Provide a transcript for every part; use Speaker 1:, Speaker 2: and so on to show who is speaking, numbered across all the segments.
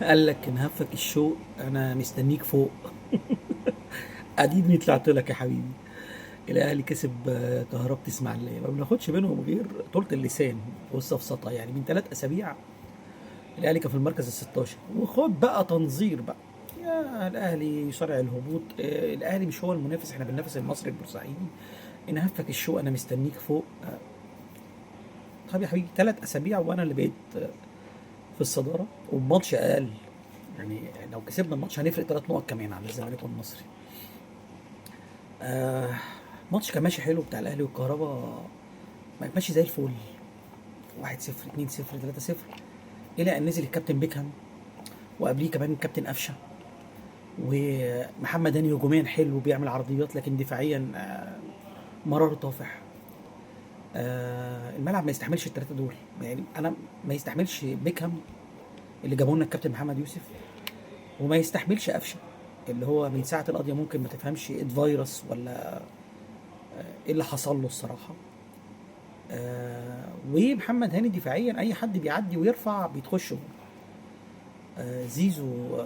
Speaker 1: قال لك نهفك الشوق انا مستنيك فوق. اديني طلعت لك يا حبيبي. الاهلي كسب كهربة اسماعيليه، ما بناخدش منهم غير طولة اللسان والسفسطه. يعني من 3 اسابيع الاهلي كان في المركز ال 16، وخد بقى تنظير بقى. يا الاهلي شرع الهبوط، الاهلي مش هو المنافس، احنا بننافس المصري البورسعيدي. ان هفك الشوق انا مستنيك فوق. طب يا حبيبي 3 اسابيع وانا اللي بقيت في الصداره وبماتش اقل. يعني لو كسبنا الماتش هنفرق 3 نقط كمان على الزمالك والمصري. آه ماتش كان ماشي حلو بتاع الاهلي والكهرباء، ماشي زي الفل. 1-0 2-0 3-0، الى ان نزل الكابتن بيكهام، وقبليه كمان الكابتن قفشه، ومحمد هاني هجوميا حلو بيعمل عرضيات، لكن دفاعيا مرار طافح. الملعب ما يستحملش الثلاثه دول. يعني انا ما يستحملش بيكهام اللي جابه لنا الكابتن محمد يوسف، وما يستحملش قفشه اللي هو من ساعه القضيه ممكن ما تفهمش ايه فيروس ولا ايه اللي حصل له الصراحه. ومحمد هاني دفاعيا اي حد بيعدي ويرفع بيتخش جول. زيزو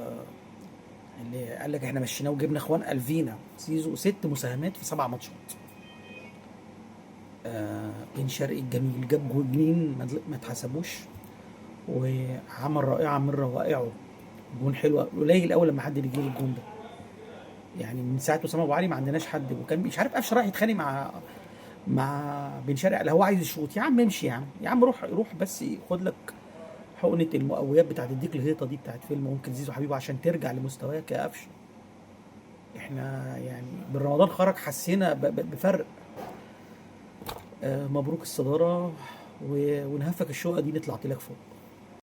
Speaker 1: اللي قال لك احنا مشيناه وجبنا اخوان الفينا. زيزو 6 مساهمات في 7 ماتشات. بن شرقي الجميل جاب جولين ما اتحسبوش، وعمل رائعه من روائعه. جون حلو قليل قوي لما حد بيجيب الجون ده. يعني من ساعه اسامه ابو علي ما عندناش حد. وكان مش عارف قفشه رايح يتخانق مع بن شرقي، اللي هو عايز يشوط. يا عم امشي، يا عم روح روح بس خد لك حقنه المقويات بتاعت الديك الهيطه دي بتاعت فيلم ممكن زيزو حبيبي عشان ترجع لمستواك يا قفشه. احنا يعني بالرمضان خرج حسينا بفرق. مبروك الصداره، ونهفك الشقه دي نطلع لك فوق.